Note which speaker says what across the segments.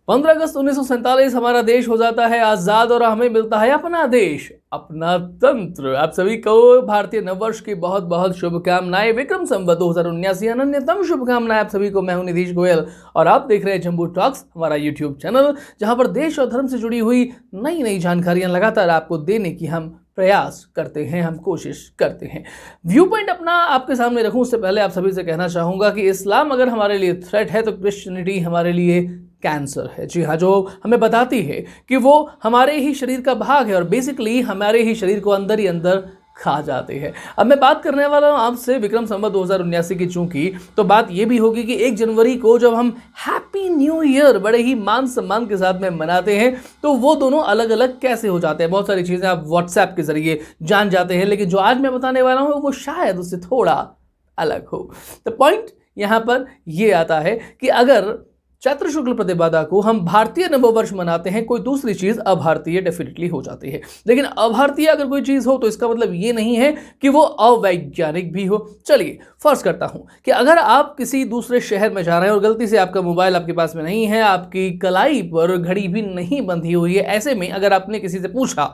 Speaker 1: 15 अगस्त 1947 हमारा देश हो जाता है आजाद और हमें मिलता है अपना देश, अपना तंत्र। आप सभी को भारतीय नववर्ष की बहुत बहुत शुभकामनाएं। विक्रम संवत 2079 अनन्यतम शुभकामनाएं आप सभी को। मैं हूं निधीश गोयल और आप देख रहे हैं जम्बू टॉक्स, हमारा यूट्यूब चैनल, जहां पर देश और धर्म से जुड़ी हुई नई नई जानकारियां लगातार आपको देने की हम प्रयास करते हैं, हम कोशिश करते हैं। व्यू पॉइंट अपना आपके सामने रखूं उससे पहले आप सभी से कहना चाहूंगा कि इस्लाम अगर हमारे लिए थ्रेट है तो क्रिश्चियनिटी हमारे लिए कैंसर है। जी हाँ, जो हमें बताती है कि वो हमारे ही शरीर का भाग है और बेसिकली हमारे ही शरीर को अंदर ही अंदर खा जाते हैं। अब मैं बात करने वाला हूं आपसे विक्रम संवत 2079 की, चूंकि तो बात यह भी होगी कि 1 जनवरी को जब हम हैप्पी न्यू ईयर बड़े ही मान सम्मान के साथ में मनाते हैं तो वो दोनों अलग अलग कैसे हो जाते हैं। बहुत सारी चीजें आप व्हाट्सएप के जरिए जान जाते हैं, लेकिन जो आज मैं बताने वाला हूं वो शायद उससे थोड़ा अलग हो। तो पॉइंट यहां पर यह आता है कि अगर चैत्र शुक्ल प्रतिपदा को हम भारतीय नववर्ष मनाते हैं, कोई दूसरी चीज अभारतीय डेफिनेटली हो जाती है। लेकिन अभारतीय अगर कोई चीज हो तो इसका मतलब ये नहीं है कि वो अवैज्ञानिक भी हो। चलिए फर्ज करता हूं कि अगर आप किसी दूसरे शहर में जा रहे हैं और गलती से आपका मोबाइल आपके पास में नहीं है, आपकी कलाई पर घड़ी भी नहीं बंधी हुई है, ऐसे में अगर आपने किसी से पूछा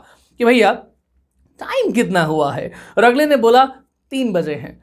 Speaker 1: कि भैया टाइम कितना हुआ है और अगले ने बोला 3 बजे हैं,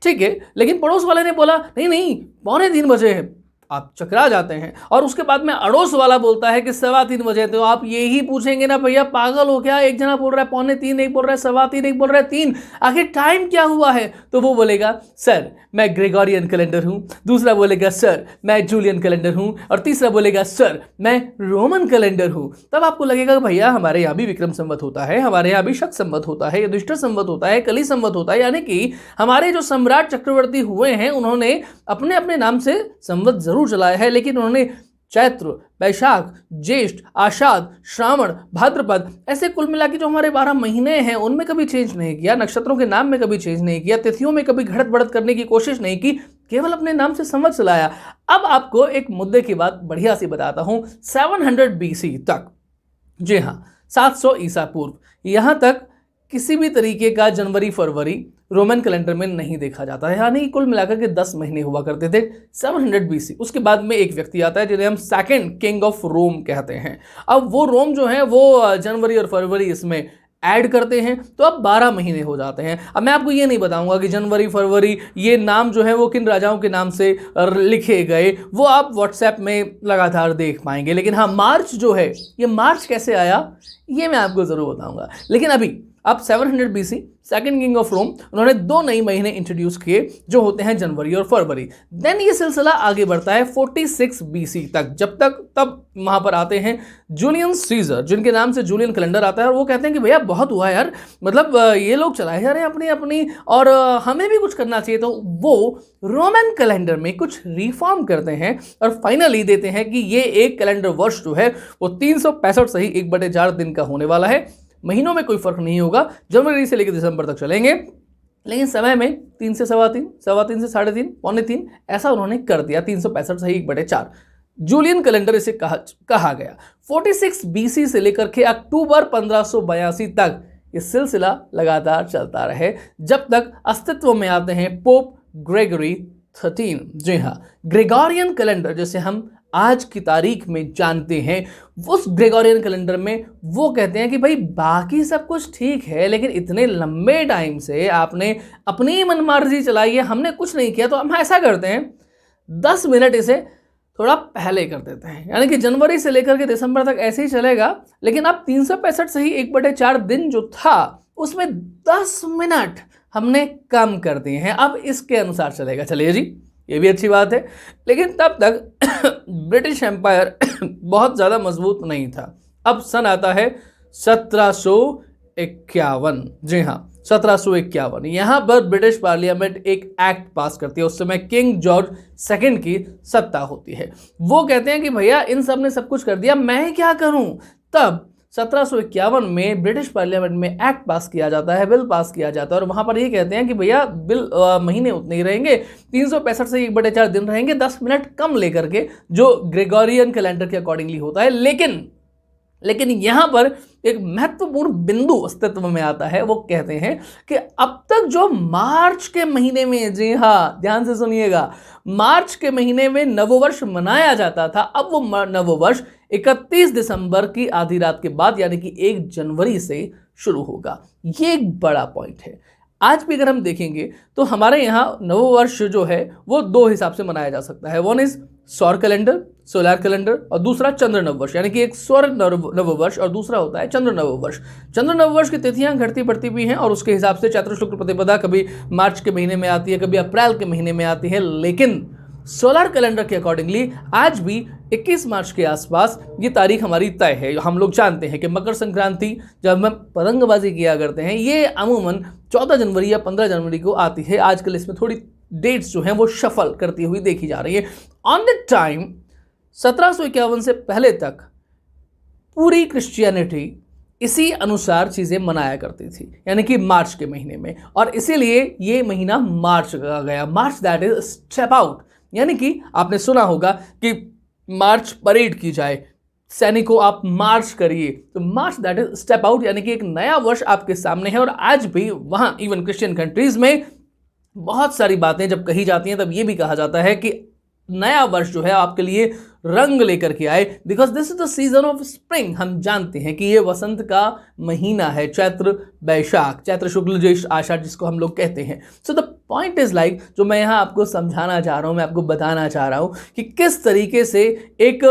Speaker 1: ठीक है, लेकिन पड़ोस वाले ने बोला नहीं नहीं 2:45 बजे है, आप चकरा जाते हैं। और उसके बाद में अड़ोस वाला बोलता है कि 3:15 बजे, तो आप यही पूछेंगे ना भैया पागल हो क्या, एक जना बोल रहा है 2:45, एक बोल रहा है 3:15, एक बोल रहा है 3, आखिर टाइम क्या हुआ है? तो वो बोलेगा सर मैं ग्रेगोरियन कैलेंडर हूं, दूसरा बोलेगा सर मैं जूलियन कैलेंडर हूं, और तीसरा बोलेगा सर मैं रोमन कैलेंडर हूं। तब आपको लगेगा भैया हमारे यहाँ भी विक्रम संवत होता है, हमारे यहाँ भी शक संवत होता है, युधिष्ठिर संवत होता है, कली संवत होता है, यानी कि हमारे जो सम्राट चक्रवर्ती हुए हैं उन्होंने अपने अपने नाम से संवत जरूर चलाया है, लेकिन उन्होंने चैत्र, वैशाख, ज्येष्ठ, आषाढ़, श्रावण, भाद्रपद ऐसे कुल मिला के जो हमारे 12 महीने हैं उनमें कभी चेंज नहीं किया, नक्षत्रों के नाम में कभी चेंज नहीं किया, तिथियों में कभी घड़त बढ़त करने की कोशिश नहीं की, केवल अपने नाम से संवत चलाया। अब आपको एक मुद्दे की बात बढ़िया सी बताता हूं। 700 BC तक, जी हां 700 ईसा पूर्व, यहां तक किसी भी तरीके का जनवरी फरवरी रोमन कैलेंडर में नहीं देखा जाता है, यानी कुल मिलाकर के 10 महीने हुआ करते थे 700 BC। उसके बाद में एक व्यक्ति आता है जिन्हें हम सेकंड किंग ऑफ रोम कहते हैं। अब वो रोम जो है वो जनवरी और फरवरी इसमें ऐड करते हैं तो अब 12 महीने हो जाते हैं। अब मैं आपको ये नहीं बताऊंगा कि जनवरी फरवरी ये नाम जो है वो किन राजाओं के नाम से लिखे गए, वो आप व्हाट्सएप में लगातार देख पाएंगे। लेकिन हाँ, मार्च जो है, ये मार्च कैसे आया ये मैं आपको जरूर बताऊंगा। लेकिन अभी अब 700 BC second king of Rome, उन्होंने 2 नए महीने इंट्रोड्यूस किए जो होते हैं जनवरी और फरवरी। देन ये सिलसिला आगे बढ़ता है 46 BC तक, जब तक तब वहां पर आते हैं जूलियन सीजर, जिनके नाम से जूलियन कैलेंडर आता है, और वो कहते हैं कि भैया बहुत हुआ यार, मतलब ये लोग चलाए जा रहे हैं अपनी अपनी और हमें भी कुछ करना चाहिए। तो वो रोमन कैलेंडर में कुछ रिफॉर्म करते हैं और फाइनली देते हैं कि ये एक कैलेंडर वर्ष जो है वो 365 सही 1/4 दिन का होने वाला है। महीनों में कोई फर्क नहीं होगा, जनवरी से लेकर दिसंबर तक चलेंगे, लेकिन समय में 3 से 3.25, 3.25 से 3.5, 3.25 ऐसा उन्होंने कर दिया। 365 सही 1/4 जूलियन कैलेंडर इसे कहा गया। 46 BC से लेकर के अक्टूबर 1582 तक ये सिलसिला लगातार चलता रहे, जब तक अस्तित्व में आते हैं पोप ग्रेगरी 13। जी हाँ, ग्रेगोरियन कैलेंडर जैसे हम आज की तारीख में जानते हैं, उस ग्रेगोरियन कैलेंडर में वो कहते हैं कि भाई बाकी सब कुछ ठीक है, लेकिन इतने लंबे टाइम से आपने अपनी मनमर्जी चलाई है, हमने कुछ नहीं किया, तो हम ऐसा करते हैं 10 मिनट इसे थोड़ा पहले कर देते हैं, यानी कि जनवरी से लेकर के दिसंबर तक ऐसे ही चलेगा, लेकिन अब 365 से ही 1/4 दिन जो था उसमें 10 मिनट हमने कम कर दिए हैं, अब इसके अनुसार चलेगा। चलिए जी, ये भी अच्छी बात है, लेकिन तब तक ब्रिटिश एम्पायर बहुत ज़्यादा मजबूत नहीं था। अब सन आता है 1751। जी हाँ, 1751। यहाँ पर ब्रिटिश पार्लियामेंट एक एक्ट पास करती है, उस समय किंग जॉर्ज सेकंड की सत्ता होती है। वो कहते हैं कि भैया इन सब ने सब कुछ कर दिया, मैं क्या करूं? तब 1751 में ब्रिटिश पार्लियामेंट में एक्ट पास किया जाता है, बिल पास किया जाता है, और वहां पर ये कहते हैं कि भैया बिल महीने उतने ही रहेंगे, 365 से 1/4 दिन रहेंगे, 10 मिनट कम लेकर के, जो ग्रेगोरियन कैलेंडर के अकॉर्डिंगली होता है। लेकिन लेकिन यहां पर एक महत्वपूर्ण बिंदु अस्तित्व में आता है। वो कहते हैं कि अब तक जो मार्च के महीने में, जी हाँ ध्यान से सुनिएगा, मार्च के महीने में नववर्ष मनाया जाता था, अब वो नववर्ष 31 दिसंबर की आधी रात के बाद यानी कि 1 जनवरी से शुरू होगा। ये एक बड़ा पॉइंट है। आज भी अगर हम देखेंगे तो हमारे यहाँ नववर्ष जो है वो 2 हिसाब से मनाया जा सकता है। वन इज सौर कैलेंडर, सोलर कैलेंडर, और दूसरा चंद्र नववर्ष, यानी कि एक सौर नववर्ष और दूसरा होता है चंद्र नववर्ष। चंद्र नववर्ष की तिथियां घटती बढ़ती भी हैं और उसके हिसाब से चैत्र शुक्ल प्रतिपदा कभी मार्च के महीने में आती है, कभी अप्रैल के महीने में आती है, लेकिन सोलर कैलेंडर के अकॉर्डिंगली आज भी 21 मार्च के आसपास ये तारीख हमारी तय है। हम लोग जानते हैं कि मकर संक्रांति जब हम पतंगबाजी किया करते हैं ये अमूमन 14 जनवरी या 15 जनवरी को आती है। आजकल इसमें थोड़ी डेट्स जो हैं वो शफल करती हुई देखी जा रही है। ऑन द टाइम 1751 से पहले तक पूरी क्रिश्चियनिटी इसी अनुसार चीज़ें मनाया करती थी, यानी कि मार्च के महीने में, और इसीलिए ये महीना मार्च कहा गया। मार्च दैट इज स्टेप आउट, यानी कि आपने सुना होगा कि मार्च परेड की जाए, सैनिकों आप मार्च करिए, तो मार्च दैट इज स्टेप आउट, यानी कि एक नया वर्ष आपके सामने है। और आज भी वहाँ इवन क्रिश्चियन कंट्रीज में बहुत सारी बातें जब कही जाती हैं तब ये भी कहा जाता है कि नया वर्ष जो है आपके लिए रंग लेकर के आए, because this is the season of spring. हम जानते हैं कि ये वसंत का महीना है, चैत्र बैशाख, चैत्र शुक्ल ज्येष्ठ आषाढ़ जिसको हम लोग कहते हैं। So the point is like, जो मैं यहाँ आपको समझाना चाह रहा हूँ, मैं आपको बताना चाह रहा हूँ कि किस तरीके से एक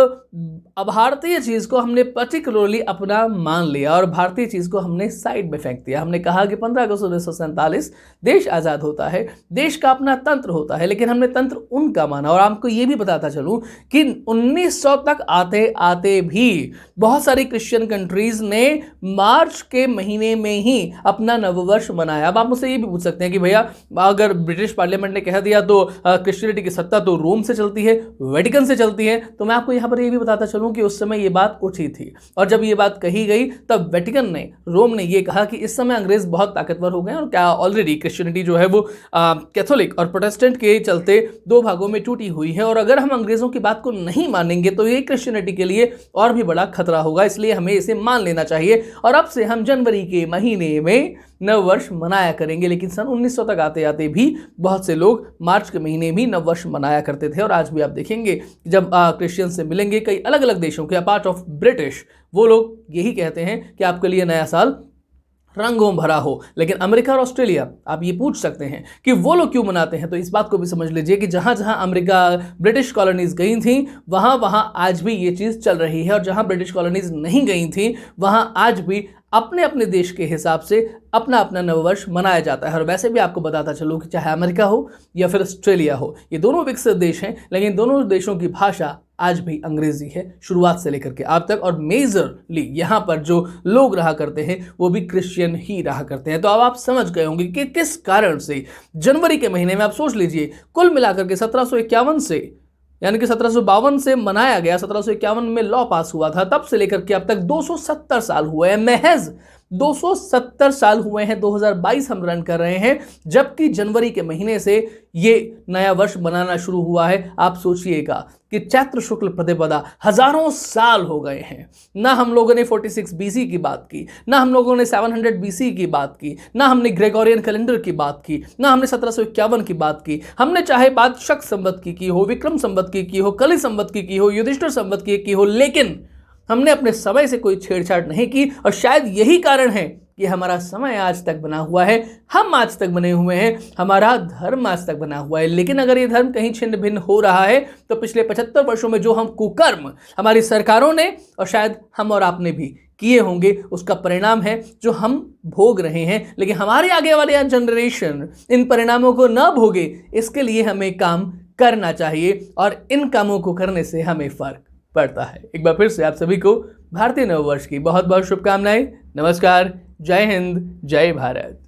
Speaker 1: भारतीय चीज़ को हमने पर्टिकुलरली अपना मान लिया और भारतीय चीज़ को हमने साइड में फेंक दिया। हमने कहा कि 15 अगस्त 1947 देश आज़ाद होता है, देश का अपना तंत्र होता है, लेकिन हमने तंत्र उनका माना। और आपको ये भी बताता चलूँ कि 1900 तक आते आते भी बहुत सारी क्रिश्चियन कंट्रीज ने मार्च के महीने में ही अपना नववर्ष मनाया। अब आप मुझसे ये भी पूछ सकते हैं कि भैया अगर ब्रिटिश पार्लियामेंट ने कह दिया तो क्रिश्चियनिटी की सत्ता तो रोम से चलती है, वेटिकन से चलती है, तो मैं आपको यहाँ पर ये भी बताता चलूँ कि उस समय ये बात उठी थी। और जब ये बात कही गई तब वेटिकन ने, रोम ने ये कहा कि इस समय अंग्रेज बहुत ताकतवर हो गए और क्या ऑलरेडी क्रिश्चियनिटी जो है वो कैथोलिक और प्रोटेस्टेंट के चलते 2 भागों में टूटी हुई है, और अगर हम अंग्रेजों की बात को नहीं मानेंगे तो ये क्रिश्चियनिटी के लिए और भी बड़ा खतरा होगा, इसलिए हमें इसे मान लेना चाहिए और अब से हम जनवरी के महीने में नववर्ष मनाया करेंगे। लेकिन सन 1900 तक आते आते भी बहुत से लोग मार्च के महीने में नववर्ष मनाया करते थे। और आज भी आप देखेंगे जब क्रिश्चियन से मिलेंगे कई अलग अलग देशों के अपार्ट ऑफ ब्रिटिश, वो लोग यही कहते हैं कि आपके लिए नया साल रंगों भरा हो। लेकिन अमेरिका और ऑस्ट्रेलिया, आप ये पूछ सकते हैं कि वो लोग क्यों मनाते हैं, तो इस बात को भी समझ लीजिए कि जहां जहां अमेरिका ब्रिटिश कॉलोनीज गई थी वहां वहां आज भी ये चीज़ चल रही है, और जहां ब्रिटिश कॉलोनीज नहीं गई थी वहां आज भी अपने अपने देश के हिसाब से अपना अपना नववर्ष मनाया जाता है। और वैसे भी आपको बताता चलूँ कि चाहे अमेरिका हो या फिर ऑस्ट्रेलिया हो, ये दोनों विकसित देश हैं, लेकिन दोनों देशों की भाषा आज भी अंग्रेजी है, शुरुआत से लेकर के अब तक। और मेजरली यहाँ पर जो लोग रहा करते हैं वो भी क्रिश्चियन ही रहा करते हैं। तो अब आप समझ गए होंगे कि किस कारण से जनवरी के महीने में, आप सोच लीजिए कुल मिलाकर के 1751 से, यानी कि 1752 से मनाया गया, 1751 में लॉ पास हुआ था, तब से लेकर के अब तक 270 साल हुए हैं, महज 270 साल हुए हैं। 2022 हम रन कर रहे हैं, जबकि जनवरी के महीने से ये नया वर्ष मनाना शुरू हुआ है। आप सोचिएगा कि चैत्र शुक्ल प्रतिपदा हजारों साल हो गए हैं। ना हम लोगों ने 46 BC की बात की, ना हम लोगों ने 700 BC की बात की, ना हमने ग्रेगोरियन कैलेंडर की बात की, ना हमने 1751 की बात की। हमने चाहे बात शक संवत की हो, विक्रम संवत की हो, कलि संवत की हो, युधिष्ठिर संवत की हो, लेकिन हमने अपने समय से कोई छेड़छाड़ नहीं की। और शायद यही कारण है कि हमारा समय आज तक बना हुआ है, हम आज तक बने हुए हैं, हमारा धर्म आज तक बना हुआ है। लेकिन अगर ये धर्म कहीं छिन्न भिन्न हो रहा है तो पिछले 75 वर्षों में जो हम कुकर्म हमारी सरकारों ने और शायद हम और आपने भी किए होंगे, उसका परिणाम है जो हम भोग रहे हैं। लेकिन हमारे आगे वाले जनरेशन इन परिणामों को न भोगे, इसके लिए हमें काम करना चाहिए, और इन कामों को करने से हमें फर्क पड़ता है। एक बार फिर से आप सभी को भारतीय नववर्ष की बहुत बहुत शुभकामनाएं। नमस्कार, जय हिंद, जय भारत।